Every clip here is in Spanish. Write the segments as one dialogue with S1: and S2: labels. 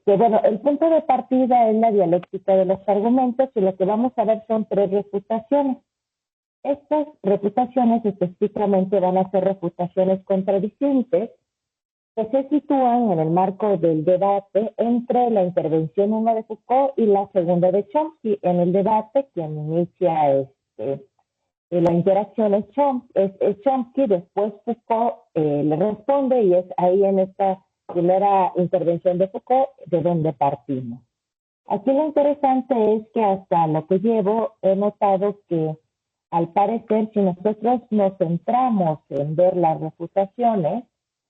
S1: Bueno, el punto de partida es la dialéctica de los argumentos y lo que vamos a ver son tres refutaciones. Estas refutaciones específicamente van a ser refutaciones contradicentes que se sitúan en el marco del debate entre la intervención 1 de Foucault y la segunda de Chomsky. En el debate, quien inicia la interacción es Chomsky, después Foucault le responde y es ahí en esta primera intervención de Foucault de donde partimos. Aquí lo interesante es que hasta lo que llevo he notado que al parecer si nosotros nos centramos en ver las refutaciones,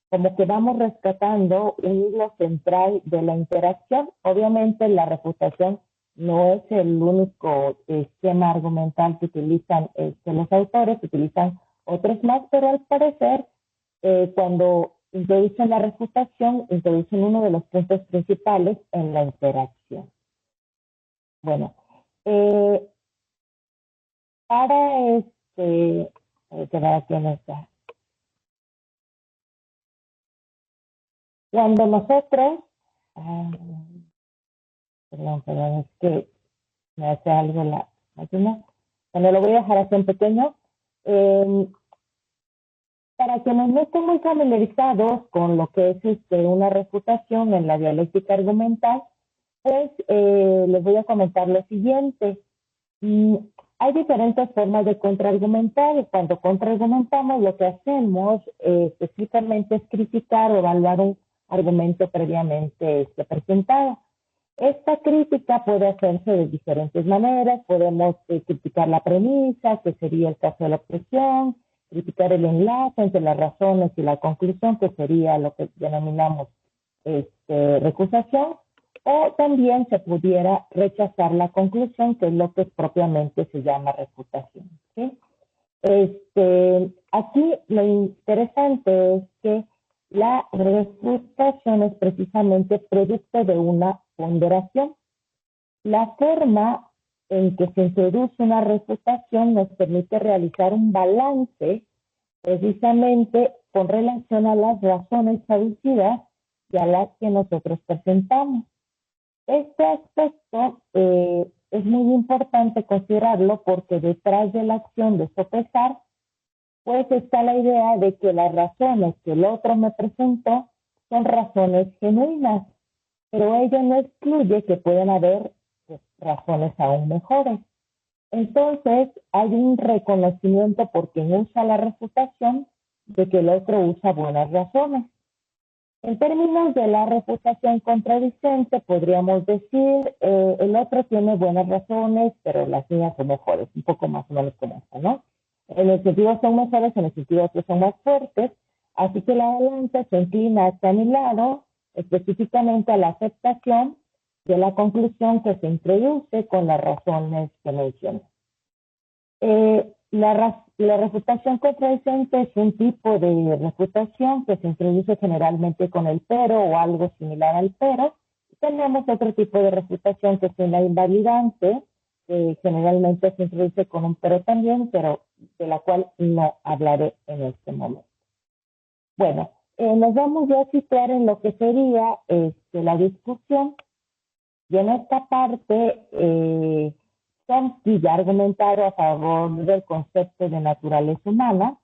S1: como que vamos rescatando un hilo central de la interacción. Obviamente la refutación no es el único esquema argumental que utilizan los autores, utilizan otros más, pero al parecer cuando introducen la refutación, introducen uno de los puntos principales en la interacción. Bueno, para aquí en esta. Cuando nosotros, perdón, es que me hace algo la máquina. Bueno, lo voy a dejar así en pequeño. Para quienes no estén muy familiarizados con lo que es una refutación en la dialéctica argumental, pues les voy a comentar lo siguiente. Hay diferentes formas de contraargumentar y cuando contraargumentamos lo que hacemos específicamente es criticar o evaluar un argumento previamente presentado. Esta crítica puede hacerse de diferentes maneras. Podemos criticar la premisa, que sería el caso de la objeción, criticar el enlace entre las razones y la conclusión, que sería lo que denominamos recusación, o también se pudiera rechazar la conclusión, que es lo que propiamente se llama refutación, ¿sí? Aquí lo interesante es que la refutación es precisamente producto de una ponderación. La forma en que se introduce una refutación nos permite realizar un balance precisamente con relación a las razones traducidas y a las que nosotros presentamos. Este aspecto es muy importante considerarlo porque detrás de la acción de sopesar, pues está la idea de que las razones que el otro me presentó son razones genuinas, pero ello no excluye que puedan haber razones aún mejores. Entonces, hay un reconocimiento por quien usa la refutación de que el otro usa buenas razones. En términos de la refutación contradicente, podríamos decir, el otro tiene buenas razones, pero las mías son mejores, un poco más o menos como esta, ¿no? En el sentido son mejores, en el sentido otros son más fuertes, así que la balanza se inclina hacia mi lado, específicamente a la aceptación de la conclusión que se introduce con las razones que mencioné. La refutación contradicente es un tipo de refutación que se introduce generalmente con el pero o algo similar al pero. Tenemos otro tipo de refutación que es la invalidante, que generalmente se introduce con un pero también, pero de la cual no hablaré en este momento. Bueno, nos vamos ya a situar en lo que sería la discusión. Y en esta parte, Chomsky ya ha argumentado a favor del concepto de naturaleza humana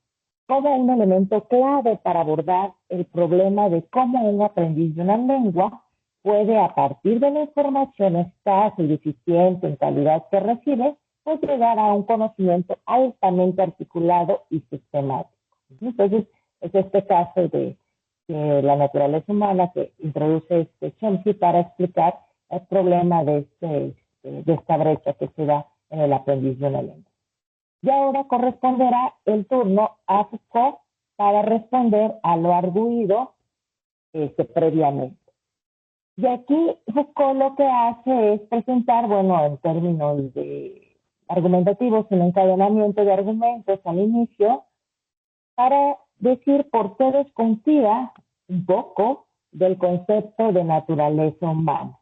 S1: como un elemento clave para abordar el problema de cómo un aprendiz de una lengua puede, a partir de la información escasa y deficiente en calidad que recibe, pues llegar a un conocimiento altamente articulado y sistemático. Entonces, es este caso de la naturaleza humana que introduce Chomsky para explicar el problema de esta brecha que se da en el aprendiz de una lengua. Y ahora corresponderá el turno a Foucault para responder a lo arguido previamente. Y aquí Foucault lo que hace es presentar, bueno, en términos de argumentativos, un encadenamiento de argumentos al inicio para decir por qué desconfía un poco del concepto de naturaleza humana.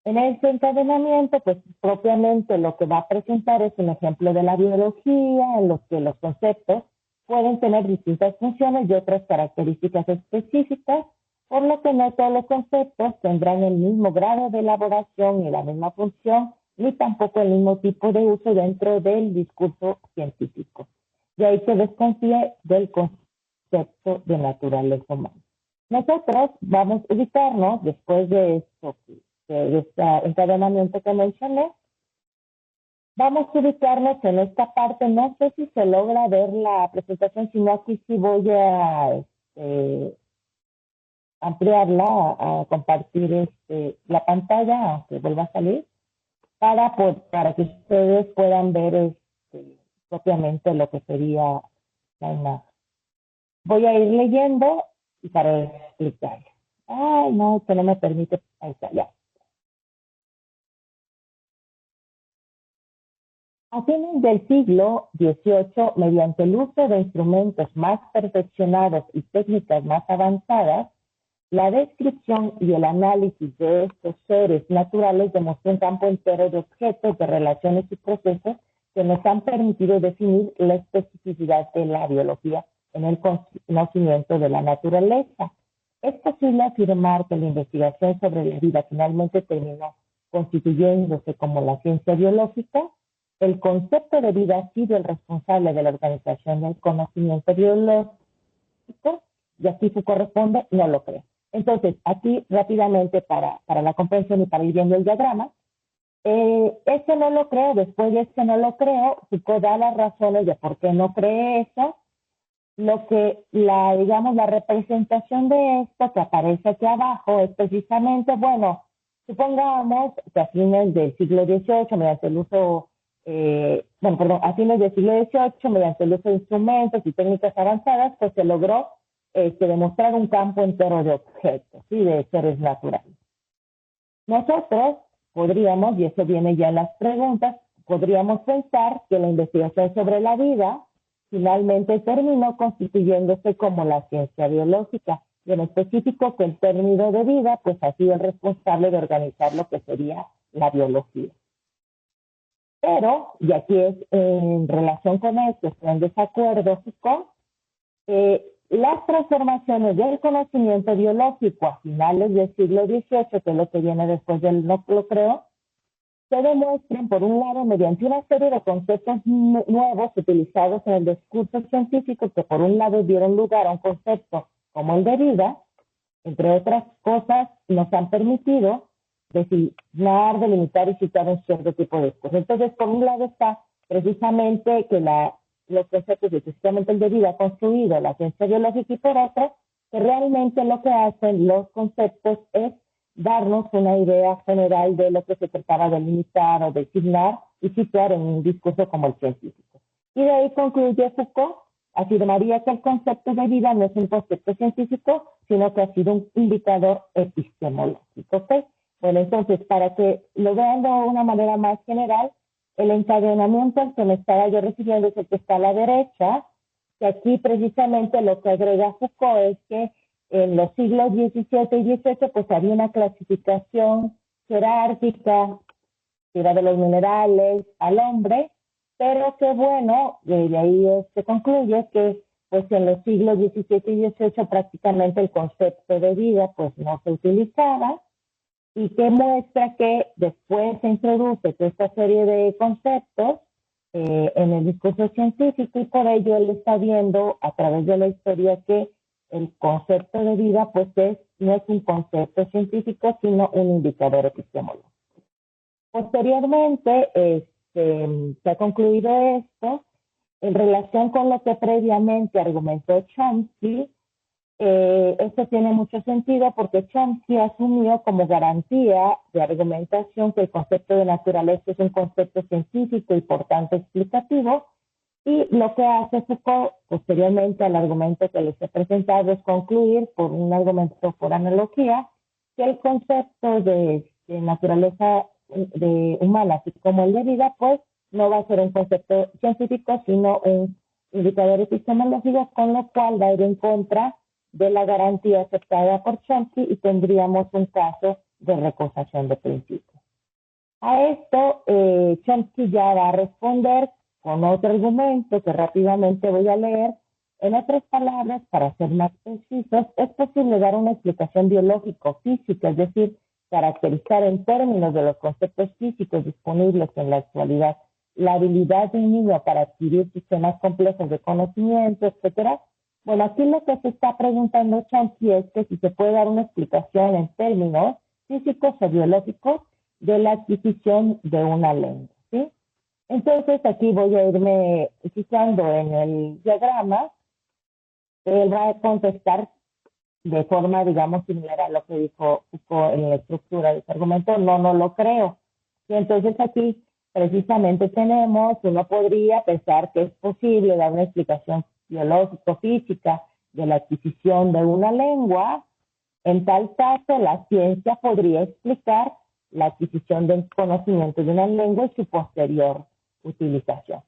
S1: En ese encadenamiento, pues propiamente lo que va a presentar es un ejemplo de la biología, en los que los conceptos pueden tener distintas funciones y otras características específicas, por lo que no todos los conceptos tendrán el mismo grado de elaboración ni la misma función, ni tampoco el mismo tipo de uso dentro del discurso científico. De ahí que desconfíe del concepto de naturaleza humana. Nosotros vamos a ubicarnos, después de esto, de este encadenamiento que mencioné, vamos a ubicarnos en esta parte. No sé si se logra ver la presentación, sino aquí sí voy a ampliarla, a compartir la pantalla, aunque vuelva a salir, para que ustedes puedan ver propiamente lo que sería la imagen. Voy a ir leyendo y para explicar. Ay, no, que no me permite. Ahí está, ya. A fines del siglo XVIII, mediante el uso de instrumentos más perfeccionados y técnicas más avanzadas, la descripción y el análisis de estos seres naturales demostró un campo entero de objetos, de relaciones y procesos que nos han permitido definir la especificidad de la biología en el conocimiento de la naturaleza. Es posible afirmar que la investigación sobre la vida finalmente terminó constituyéndose como la ciencia biológica. El concepto de vida ha sido el responsable de la organización del conocimiento biológico, y aquí se corresponde, no lo creo. Entonces, aquí rápidamente para la comprensión y para ir viendo el diagrama, ese no lo creo, después de este no lo creo, Foucault da las razones de por qué no cree eso. Lo que, digamos, la representación de esto que aparece aquí abajo es precisamente, bueno, supongamos que a fines del siglo XVIII, mediante el uso, a fines del siglo XVIII, mediante el uso de instrumentos y técnicas avanzadas, pues se logró demostrar un campo entero de objetos, ¿sí? De seres naturales. Nosotros podríamos, y eso viene ya en las preguntas, podríamos pensar que la investigación sobre la vida finalmente terminó constituyéndose como la ciencia biológica, y en específico que el término de vida pues ha sido el responsable de organizar lo que sería la biología. Pero, y aquí es en relación con esto, estoy en desacuerdo con las transformaciones del conocimiento biológico a finales del siglo XVIII, que es lo que viene después del no lo creo, se demuestran, por un lado, mediante una serie de conceptos nuevos utilizados en el discurso científico, que por un lado dieron lugar a un concepto como el de vida, entre otras cosas, nos han permitido designar, delimitar y citar un cierto tipo de cosas. Entonces, por un lado está precisamente que los conceptos, específicamente el de vida, ha construido la ciencia biológica, y por otro, que realmente lo que hacen los conceptos es darnos una idea general de lo que se trataba de limitar o designar y situar en un discurso como el científico. Y de ahí concluye Foucault, afirmaría que el concepto de vida no es un concepto científico, sino que ha sido un indicador epistemológico. ¿Okay? Bueno, entonces, para que lo vean de una manera más general, el encadenamiento al que me estaba yo refiriendo es el que está a la derecha, que aquí precisamente lo que agrega Foucault es que en los siglos XVII y XVIII pues había una clasificación jerárquica, que iba de los minerales al hombre, pero que bueno, de ahí se concluye que pues en los siglos XVII y XVIII prácticamente el concepto de vida pues no se utilizaba, y que muestra que después se introduce toda esta serie de conceptos en el discurso científico, y por ello él está viendo a través de la historia que el concepto de vida pues no es un concepto científico, sino un indicador epistemológico. Posteriormente se ha concluido esto en relación con lo que previamente argumentó Chomsky. Esto tiene mucho sentido porque Chomsky asumió como garantía de argumentación que el concepto de naturaleza es un concepto científico y por tanto explicativo, y lo que hace Foucault posteriormente al argumento que les he presentado es concluir por un argumento por analogía que el concepto de naturaleza humana, así como el de vida, pues no va a ser un concepto científico, sino un indicador epistemológico, con lo cual va a ir en contra de la garantía aceptada por Chomsky y tendríamos un caso de recusación de principios. A esto, Chomsky ya va a responder con otro argumento que rápidamente voy a leer, En otras palabras, para ser más precisos, es posible dar una explicación biológico-física, es decir, caracterizar en términos de los conceptos físicos disponibles en la actualidad la habilidad de un niño para adquirir sistemas complejos de conocimiento, etcétera. Bueno, aquí lo que se está preguntando Chomsky es que si se puede dar una explicación en términos físicos o biológicos de la adquisición de una lengua, ¿sí? Entonces aquí voy a irme situando en el diagrama. Él va a contestar de forma, digamos, similar a lo que dijo Foucault en la estructura de ese argumento. No, no lo creo. Y entonces aquí precisamente tenemos, uno podría pensar que es posible dar una explicación biológico-física de la adquisición de una lengua. En tal caso, la ciencia podría explicar la adquisición del conocimiento de una lengua y su posterior utilización.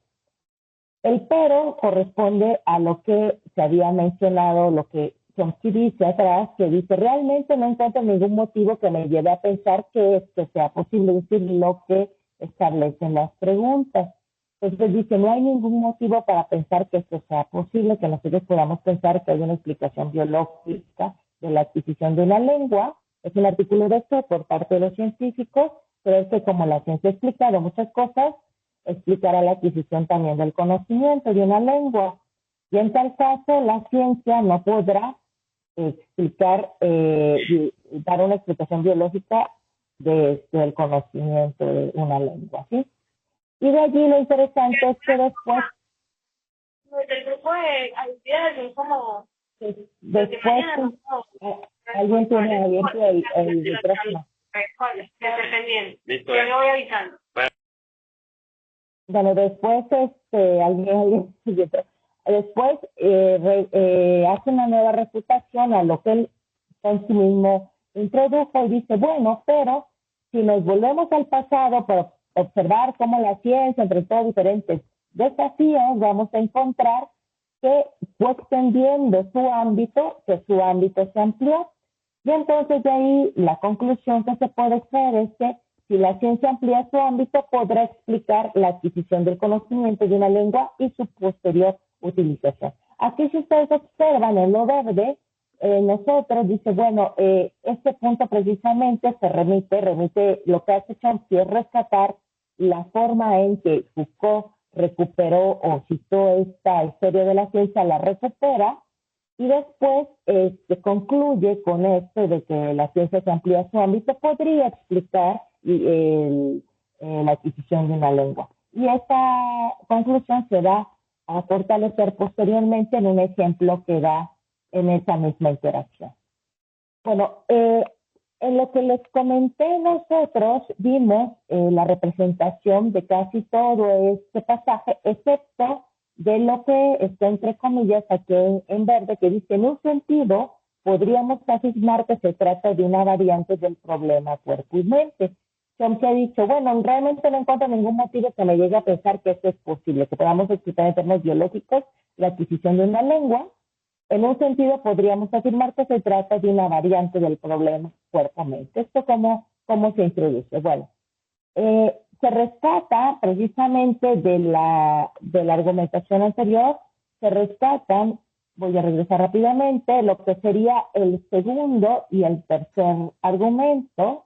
S1: El pero corresponde a lo que se había mencionado, lo que Chomsky dice atrás, que dice, realmente no encuentro ningún motivo que me lleve a pensar que esto sea posible, decir, lo que establecen las preguntas. Entonces dice, no hay ningún motivo para pensar que esto sea posible, que nosotros podamos pensar que hay una explicación biológica de la adquisición de una lengua. Es un artículo de esto por parte de los científicos, pero es que como la ciencia ha explicado muchas cosas, explicará la adquisición también del conocimiento de una lengua. Y en tal caso, la ciencia no podrá explicar, dar una explicación biológica del conocimiento de una lengua, ¿sí? Y de allí lo interesante es que después...
S2: El grupo de actividades es como...
S1: Después, alguien tiene abierto el micrófono.
S2: Listo. Yo le voy avisando.
S1: Bueno, después después hace una nueva refutación a lo que él en sí mismo introdujo y dice, bueno, pero si nos volvemos al pasado para observar cómo la ciencia enfrentó diferentes desafíos, vamos a encontrar que fue extendiendo su ámbito, que su ámbito se amplió. Y entonces de ahí la conclusión que se puede extraer es que si la ciencia amplía su ámbito, podrá explicar la adquisición del conocimiento de una lengua y su posterior utilización. Aquí, si ustedes observan en lo verde, nosotros dice, bueno, este punto precisamente se remite, lo que hace Chomsky es rescatar la forma en que Foucault recuperó o citó esta historia de la ciencia, la recupera, y después concluye con esto de que la ciencia se amplía su ámbito, podría explicar la adquisición de una lengua. Y esta conclusión se va a fortalecer posteriormente en un ejemplo que da en esa misma interacción. Bueno, en lo que les comenté nosotros vimos la representación de casi todo este pasaje, excepto de lo que está entre comillas aquí en verde, que dice, en un sentido, podríamos afirmar que se trata de una variante del problema cuerpo y mente. Chomsky ha dicho, bueno, realmente no encuentro ningún motivo que me llegue a pensar que esto es posible, que podamos explicar en términos biológicos la adquisición de una lengua. En un sentido, podríamos afirmar que se trata de una variante del problema cuerpo-mente. ¿Esto cómo se introduce? Bueno, se rescata precisamente de la argumentación anterior, se rescatan, voy a regresar rápidamente, lo que sería el segundo y el tercer argumento,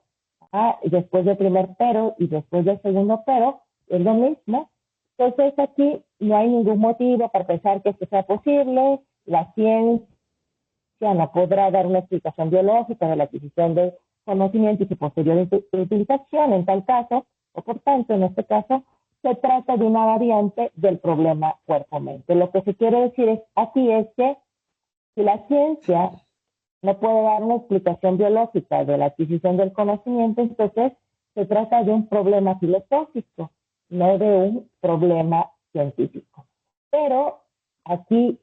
S1: después del primer pero y después del segundo pero, es lo mismo. Entonces aquí no hay ningún motivo para pensar que esto sea posible, la ciencia no podrá dar una explicación biológica de la adquisición de conocimiento y su posterior utilización en tal caso, o por tanto, en este caso, se trata de una variante del problema cuerpo-mente. Lo que se quiere decir aquí es que si la ciencia no puede dar una explicación biológica de la adquisición del conocimiento, entonces se trata de un problema filosófico, no de un problema científico. Pero aquí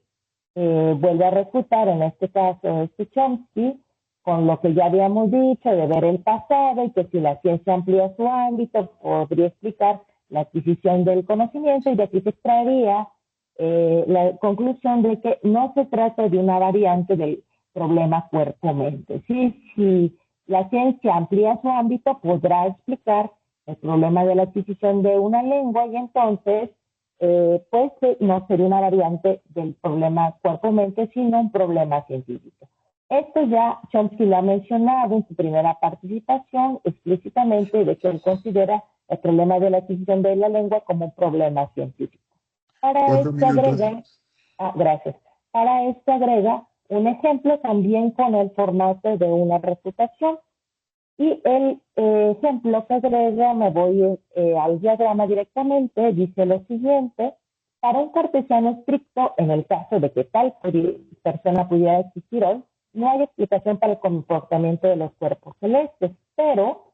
S1: vuelve a refutar, en este caso, Chomsky, con lo que ya habíamos dicho de ver el pasado y que si la ciencia amplía su ámbito, podría explicar la adquisición del conocimiento y de aquí se extraería la conclusión de que no se trata de una variante del problema cuerpo-mente. ¿Sí? Si la ciencia amplía su ámbito, podrá explicar el problema de la adquisición de una lengua y entonces no sería una variante del problema cuerpo-mente, sino un problema científico. Esto ya Chomsky lo ha mencionado en su primera participación explícitamente, de que él considera el problema de la adquisición de la lengua como un problema científico. Para
S3: Cuatro
S1: esto
S3: minutos.
S1: agrega, gracias. Para esto agrega un ejemplo también con el formato de una refutación. Y el ejemplo que agrega, me voy al diagrama directamente, dice lo siguiente: para un cartesiano estricto, en el caso de que tal persona pudiera existir hoy, no hay explicación para el comportamiento de los cuerpos celestes, pero,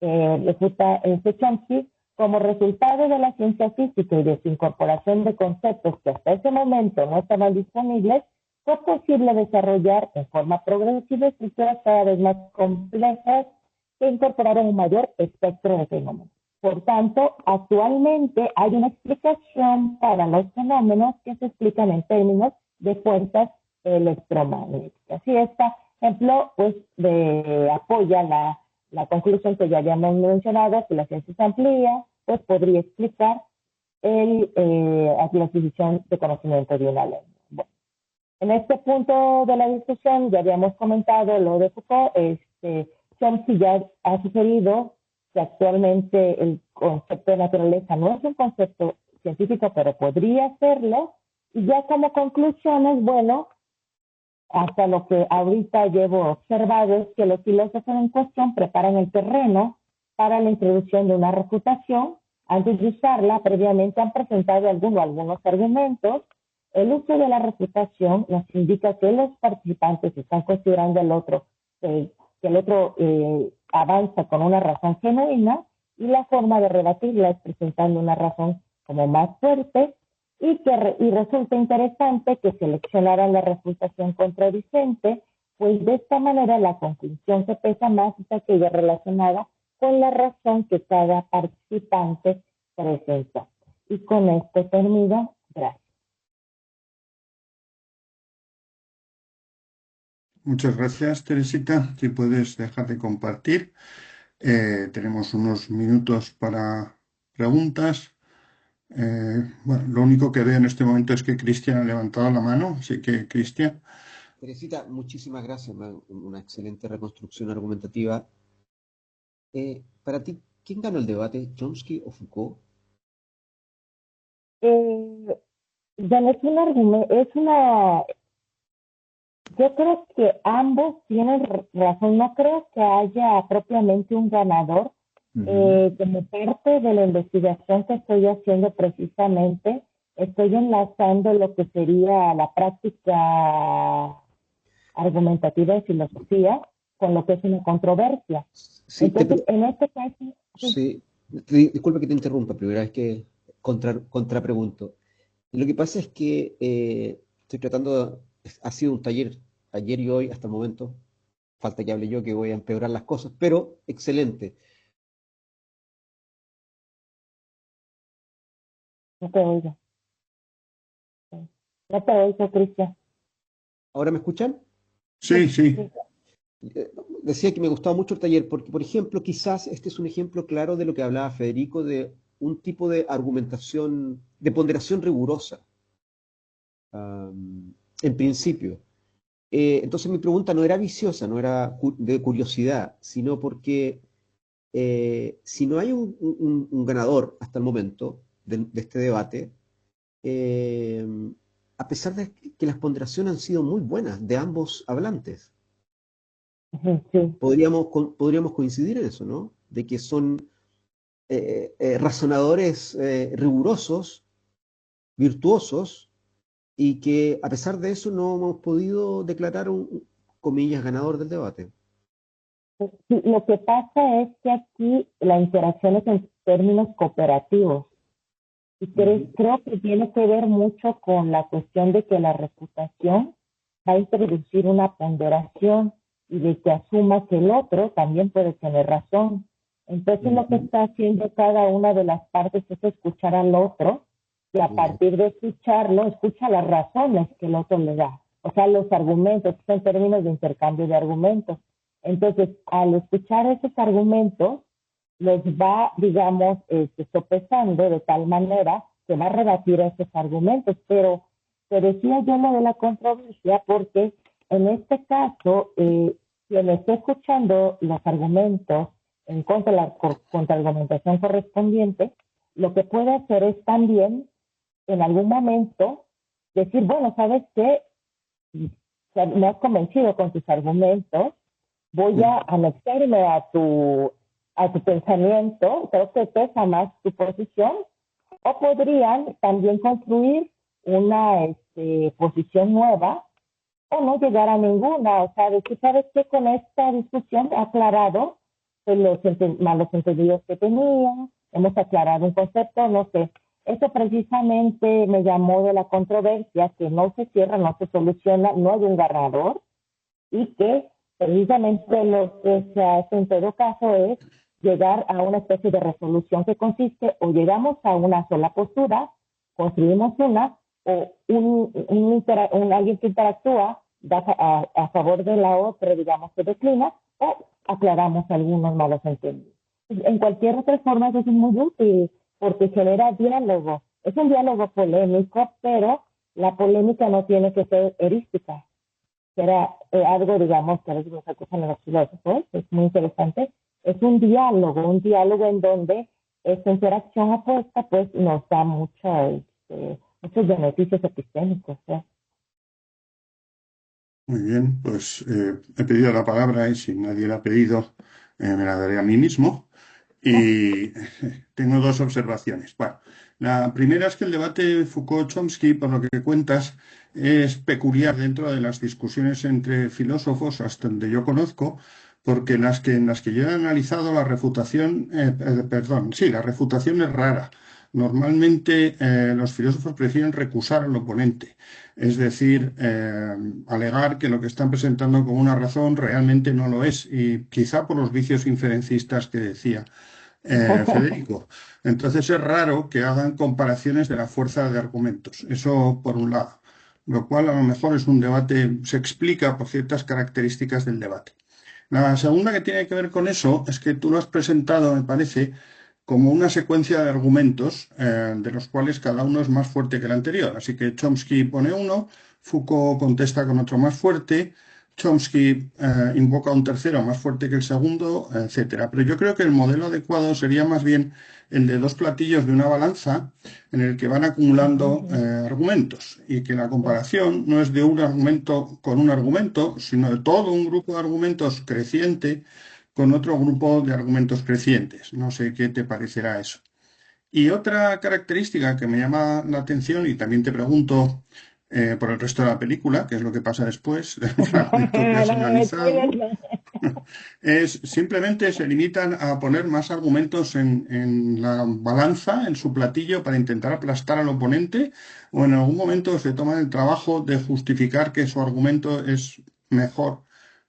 S1: refuta Chomsky, como resultado de la ciencia física y de su incorporación de conceptos que hasta ese momento no estaban disponibles, fue posible desarrollar en forma progresiva estructuras cada vez más complejas que incorporaron un mayor espectro de fenómenos. Por tanto, actualmente hay una explicación para los fenómenos que se explican en términos de fuerzas electromagnéticas. Y este ejemplo pues, apoya la conclusión que ya habíamos mencionado, que la ciencia se amplía, pues podría explicar la adquisición de conocimiento de una lengua. Bueno, en este punto de la discusión ya habíamos comentado lo de Foucault. Chomsky ya ha sugerido que actualmente el concepto de naturaleza no es un concepto científico, pero podría serlo. Y ya como conclusiones, bueno, hasta lo que ahorita llevo observado es que los filósofos en cuestión preparan el terreno para la introducción de una refutación. Antes de usarla, previamente han presentado algunos argumentos. El uso de la refutación nos indica que los participantes están considerando al otro, que el otro avanza con una razón genuina, y la forma de rebatirla es presentando una razón como más fuerte, y resulta interesante que seleccionaran la refutación contradicente, pues de esta manera la conclusión que pesa más es aquella relacionada con la razón que cada participante presentó. Y con esto termino. Gracias.
S3: Muchas gracias, Teresita. Si puedes dejar de compartir. Tenemos unos minutos para preguntas. Bueno, lo único que veo en este momento es que Cristian ha levantado la mano, así que Cristian.
S4: Teresita, muchísimas gracias. Una excelente reconstrucción argumentativa. Para ti, ¿quién ganó el debate, Chomsky o Foucault?
S1: Bueno, yo creo que ambos tienen razón. No creo que haya propiamente un ganador. Como parte de la investigación que estoy haciendo precisamente, estoy enlazando lo que sería la práctica argumentativa de filosofía con lo que es una controversia.
S4: Sí,
S1: Entonces, en este caso...
S4: Sí, disculpa que te interrumpa, primera vez que contrapregunto. Lo que pasa es que estoy tratando, ha sido un taller ayer y hoy hasta el momento, falta que hable yo que voy a empeorar las cosas, pero excelente.
S1: No te oigo. No te oigo, Cristian.
S4: ¿Ahora me escuchan?
S3: Sí, sí.
S4: Decía que me gustaba mucho el taller porque, por ejemplo, quizás este es un ejemplo claro de lo que hablaba Federico, de un tipo de argumentación, de ponderación rigurosa, en principio. Entonces mi pregunta no era viciosa, no era de curiosidad, sino porque si no hay un ganador hasta el momento de este debate, eh, a pesar de que las ponderaciones han sido muy buenas de ambos hablantes,
S1: Sí.
S4: podríamos coincidir en eso, ¿no? De que son razonadores rigurosos, virtuosos, y que a pesar de eso no hemos podido declarar comillas, ganador del debate.
S1: Sí, lo que pasa es que aquí la interacción es en términos cooperativos. Y creo que tiene que ver mucho con la cuestión de que la reputación va a introducir una ponderación y de que asuma que el otro también puede tener razón. Entonces lo que está haciendo cada una de las partes es escuchar al otro, y a partir de escucharlo, escucha las razones que el otro le da. O sea, los argumentos, son términos de intercambio de argumentos. Entonces, al escuchar esos argumentos, los va, digamos, sopesando de tal manera que va a rebatir esos argumentos. Pero te decía yo lo de la controversia porque en este caso, quien esté escuchando los argumentos en contra de la contraargumentación correspondiente, lo que puede hacer es también en algún momento decir, bueno, ¿sabes qué? Me has convencido con tus argumentos, voy a anexarme a tu pensamiento, creo que pesa más tu posición, o podrían también construir una posición nueva o no llegar a ninguna. O sea, decir, ¿sabes qué? Con esta discusión he aclarado los malos entendidos que tenía, hemos aclarado un concepto, no sé. Eso precisamente me llamó de la controversia, que no se cierra, no se soluciona, no hay un ganador, y que precisamente lo que se hace en todo caso es llegar a una especie de resolución que consiste o llegamos a una sola postura, construimos una, o alguien que interactúa da a favor de la otra, digamos, que declina, o aclaramos algunos malos entendidos. En cualquier otra forma, eso es muy útil porque genera diálogo. Es un diálogo polémico, pero la polémica no tiene que ser erística. Era algo, digamos, que a veces nos acusan a los filósofos, es muy interesante. Es un diálogo en donde esta interacción opuesta pues nos da muchos beneficios epistémicos.
S3: Muy bien, pues he pedido la palabra y si nadie la ha pedido, me la daré a mí mismo. Y tengo dos observaciones. Bueno, la primera es que el debate Foucault-Chomsky, por lo que cuentas, es peculiar dentro de las discusiones entre filósofos, hasta donde yo conozco, porque en las que yo he analizado la refutación, la refutación es rara. Normalmente los filósofos prefieren recusar al oponente, es decir, alegar que lo que están presentando como una razón realmente no lo es, y quizá por los vicios inferencistas que decía Federico. Entonces es raro que hagan comparaciones de la fuerza de argumentos. Eso por un lado. Lo cual a lo mejor es un debate, se explica por ciertas características del debate. La segunda que tiene que ver con eso es que tú lo has presentado, me parece, como una secuencia de argumentos de los cuales cada uno es más fuerte que el anterior. Así que Chomsky pone uno, Foucault contesta con otro más fuerte, Chomsky invoca un tercero más fuerte que el segundo, etcétera. Pero yo creo que el modelo adecuado sería más bien el de dos platillos de una balanza en el que van acumulando argumentos y que la comparación no es de un argumento con un argumento, sino de todo un grupo de argumentos creciente con otro grupo de argumentos crecientes. No sé qué te parecerá eso. Y otra característica que me llama la atención, y también te pregunto por el resto de la película, qué es lo que pasa después del fragmento que has analizado, es simplemente se limitan a poner más argumentos en la balanza, en su platillo, para intentar aplastar al oponente, o en algún momento se toman el trabajo de justificar que su argumento es mejor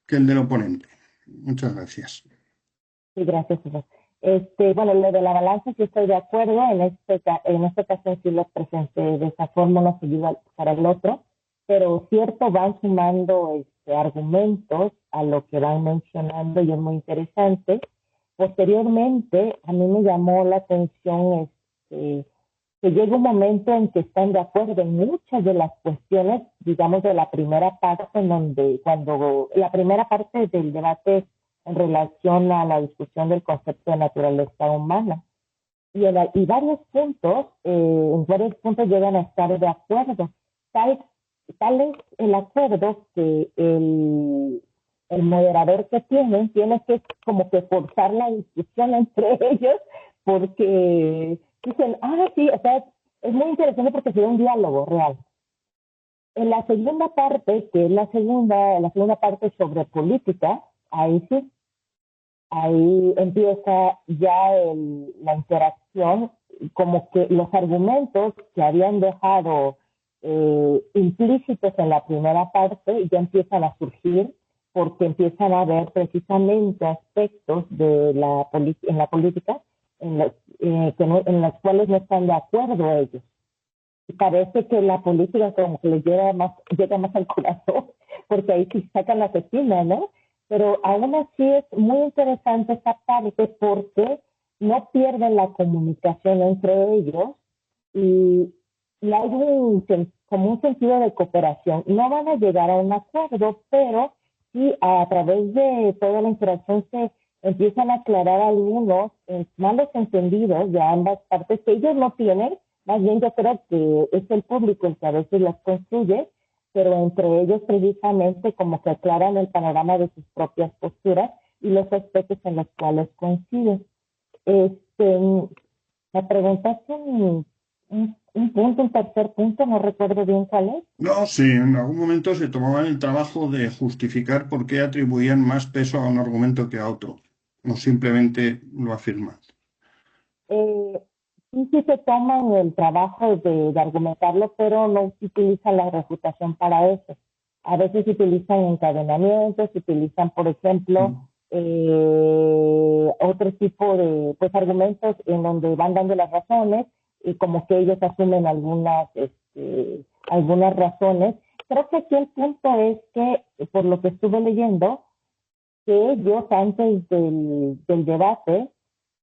S3: que el del oponente. Muchas gracias.
S1: Sí, gracias, César. Bueno, lo de la balanza sí estoy de acuerdo. En este caso sí lo presenté de esa forma, no se ayuda para el otro, pero cierto, van sumando argumentos a lo que van mencionando y es muy interesante. Posteriormente, a mí me llamó la atención que llega un momento en que están de acuerdo en muchas de las cuestiones, digamos, de la primera parte, cuando la primera parte del debate en relación a la discusión del concepto de naturaleza humana. Y en varios puntos llegan a estar de acuerdo. Tal es el acuerdo que el moderador que tiene que como que forzar la discusión entre ellos, porque dicen, sí, o sea, es muy interesante porque se da un diálogo real. En la segunda parte, que es la segunda parte sobre política, ahí sí, ahí empieza ya la interacción, como que los argumentos que habían dejado implícitos en la primera parte ya empiezan a surgir porque empiezan a haber precisamente aspectos de en la política en los cuales no están de acuerdo ellos. Y parece que la política como que les llega más al corazón, porque ahí sí sacan la cecina, ¿no? Pero aún así es muy interesante esta parte porque no pierden la comunicación entre ellos y hay como un sentido de cooperación. No van a llegar a un acuerdo, pero sí a través de toda la interacción se empiezan a aclarar algunos malos entendidos de ambas partes que ellos no tienen. Más bien yo creo que es el público el que a veces las construye, pero entre ellos precisamente como que aclaran el panorama de sus propias posturas y los aspectos en los cuales coinciden. Este, me preguntaste un punto, un tercer punto, no recuerdo bien cuál es.
S3: No, sí, en algún momento se tomaban el trabajo de justificar por qué atribuían más peso a un argumento que a otro, no simplemente lo afirman.
S1: Eh, sí se toman el trabajo de argumentarlo, pero no se utiliza la refutación para eso. A veces se utilizan encadenamientos, se utilizan, por ejemplo, otro tipo de pues, argumentos en donde van dando las razones y como que ellos asumen algunas razones. Creo que aquí el punto es que, por lo que estuve leyendo, que ellos antes del debate,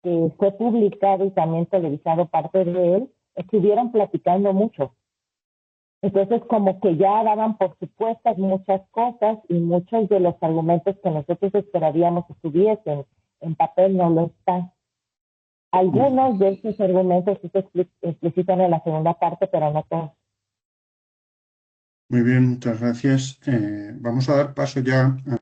S1: que fue publicado y también televisado parte de él, estuvieron platicando mucho. Entonces, como que ya daban por supuestas muchas cosas y muchos de los argumentos que nosotros esperaríamos que estuviesen en papel no lo están. Algunos de estos argumentos sí se explicitan en la segunda parte, pero no todos.
S3: Muy bien, muchas gracias. Vamos a dar paso ya a